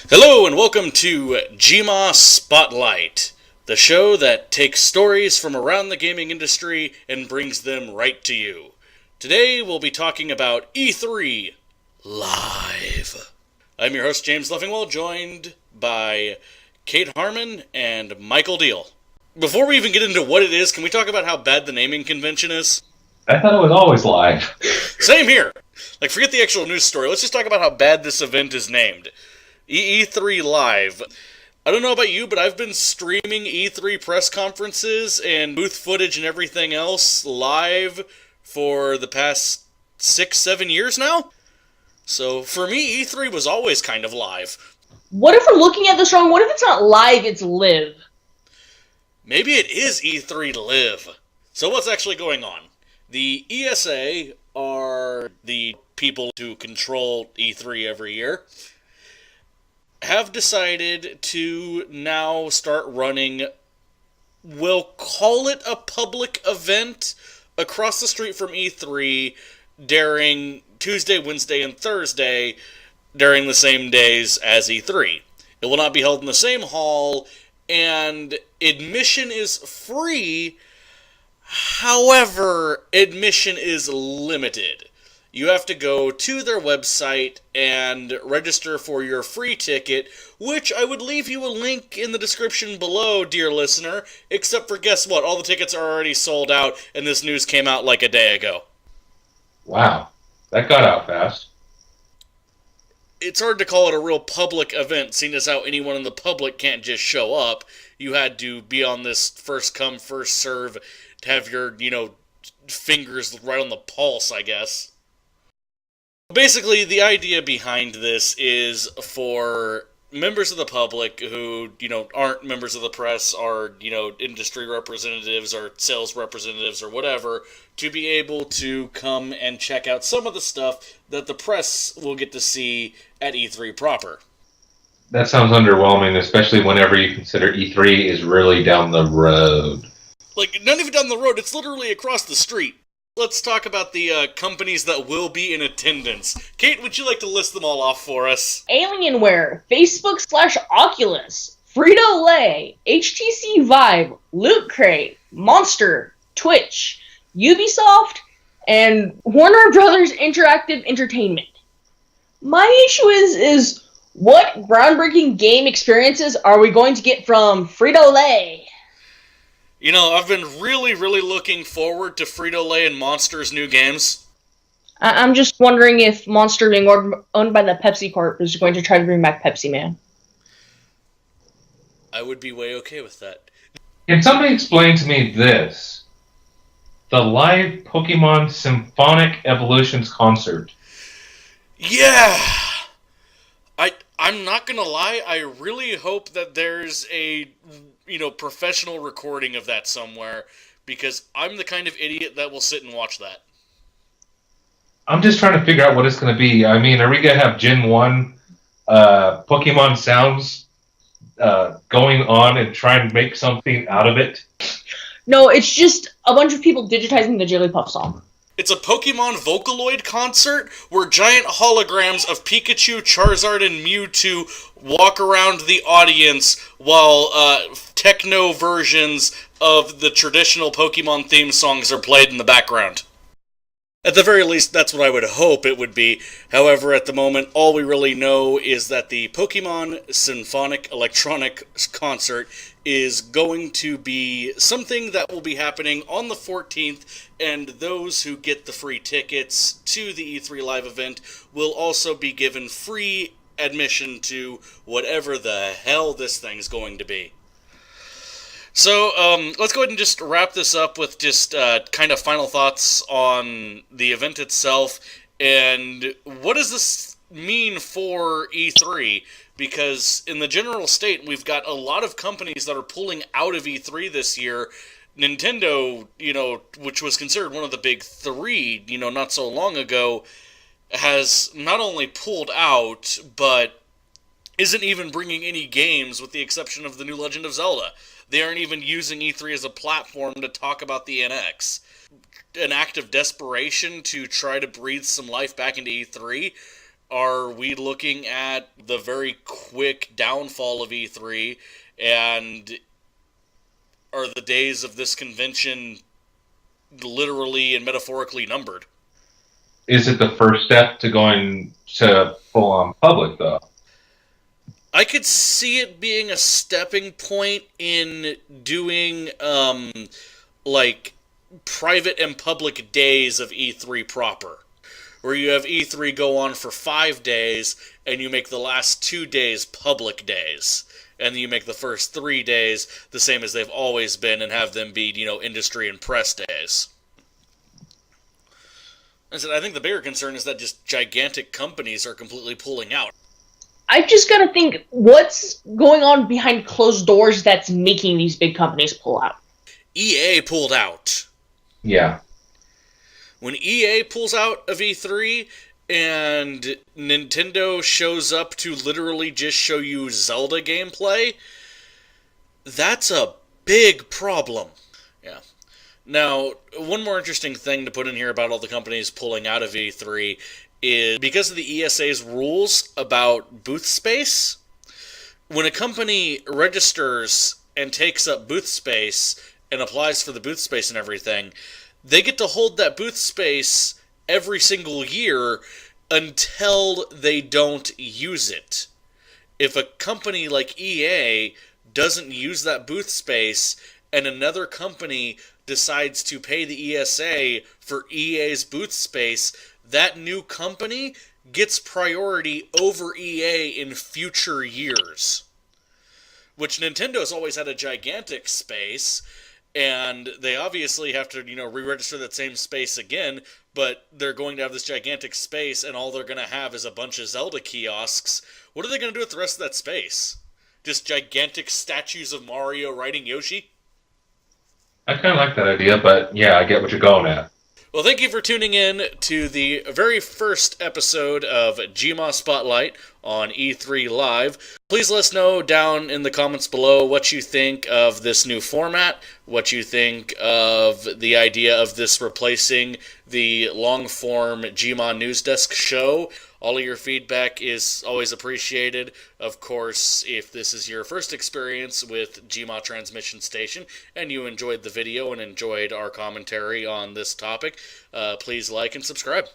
Hello and welcome to GMA Spotlight, the show that takes stories from around the gaming industry and brings them right to you. Today we'll be talking about E3 Live. I'm your host James Leffingwell, joined by Kate Harmon and Michael Deal. Before we even get into what it is, can we talk about how bad the naming convention is? I thought it was always live. Same here. Forget the actual news story. Let's just talk about how bad this event is named. E3 Live. I don't know about you, but I've been streaming E3 press conferences and booth footage and everything else live for the past 6-7 years now. So for me, E3 was always kind of live. What if we're looking at this wrong? What if it's not live, it's live? Maybe it is E3 Live. So what's actually going on? The ESA are the people who control E3 every year, have decided to now start running, we'll call it a public event, across the street from E3 during Tuesday, Wednesday, and Thursday during the same days as E3. It will not be held in the same hall, and admission is free. However, admission is limited. You have to go to their website and register for your free ticket, which I would leave you a link in the description below, dear listener, except for guess what? All the tickets are already sold out, and this news came out like a day ago. Wow, that got out fast. It's hard to call it a real public event, seeing as how anyone in the public can't just show up. You had to be on this first come, first serve, to have your, fingers right on the pulse, I guess. Basically, the idea behind this is for members of the public who, aren't members of the press, are, industry representatives or sales representatives or whatever, to be able to come and check out some of the stuff that the press will get to see at E3 proper. That sounds underwhelming, especially whenever you consider E3 is really down the road. Not even down the road, it's literally across the street. Let's talk about the companies that will be in attendance. Kate, would you like to list them all off for us? Alienware, Facebook/Oculus, Frito-Lay, HTC Vive, Loot Crate, Monster, Twitch, Ubisoft, and Warner Brothers Interactive Entertainment. My issue is what groundbreaking game experiences are we going to get from Frito-Lay? I've been really, really looking forward to Frito-Lay and Monster's new games. I'm just wondering if Monster, being owned by the Pepsi Corp, is going to try to bring back Pepsi Man. I would be way okay with that. Can somebody explain to me this? The live Pokemon Symphonic Evolutions concert. Yeah! I'm not gonna lie, I really hope that there's a, professional recording of that somewhere, because I'm the kind of idiot that will sit and watch that. I'm just trying to figure out what it's going to be. I mean, are we going to have Gen 1 Pokemon sounds going on and try and make something out of it? No, it's just a bunch of people digitizing the Jigglypuff song. It's a Pokemon Vocaloid concert where giant holograms of Pikachu, Charizard, and Mewtwo walk around the audience while techno versions of the traditional Pokemon theme songs are played in the background. At the very least, that's what I would hope it would be. However, at the moment, all we really know is that the Pokemon Symphonic Electronic Concert is going to be something that will be happening on the 14th, and those who get the free tickets to the E3 Live event will also be given free admission to whatever the hell this thing's going to be. So, let's go ahead and just wrap this up with just kind of final thoughts on the event itself, and what does this mean for E3? Because in the general state, we've got a lot of companies that are pulling out of E3 this year. Nintendo, which was considered one of the big three, not so long ago, has not only pulled out, but isn't even bringing any games with the exception of the new Legend of Zelda. They aren't even using E3 as a platform to talk about the NX. An act of desperation to try to breathe some life back into E3, Are we looking at the very quick downfall of E3, and are the days of this convention literally and metaphorically numbered? Is it the first step to going to full on public, though? I could see it being a stepping point in doing, like, private and public days of E3 proper, where you have E3 go on for 5 days, and you make the last 2 days public days, and you make the first 3 days the same as they've always been, and have them be, industry and press days. I think the bigger concern is that just gigantic companies are completely pulling out. I just gotta think, what's going on behind closed doors that's making these big companies pull out? EA pulled out. Yeah. When EA pulls out of E3 and Nintendo shows up to literally just show you Zelda gameplay, that's a big problem. Yeah. Now, one more interesting thing to put in here about all the companies pulling out of E3 is because of the ESA's rules about booth space, when a company registers and takes up booth space and applies for the booth space and everything, they get to hold that booth space every single year until they don't use it. If a company like EA doesn't use that booth space and another company decides to pay the ESA for EA's booth space, that new company gets priority over EA in future years. Which Nintendo's always had a gigantic space, and they obviously have to, re-register that same space again, but they're going to have this gigantic space, and all they're going to have is a bunch of Zelda kiosks. What are they going to do with the rest of that space? Just gigantic statues of Mario riding Yoshi? I kind of like that idea, but yeah, I get what you're going at. Well, thank you for tuning in to the very first episode of GMA Spotlight on E3 Live. Please let us know down in the comments below what you think of this new format, what you think of the idea of this replacing the long-form GMA News Desk show. All of your feedback is always appreciated. Of course, if this is your first experience with GMA Transmission Station and you enjoyed the video and enjoyed our commentary on this topic, please like and subscribe.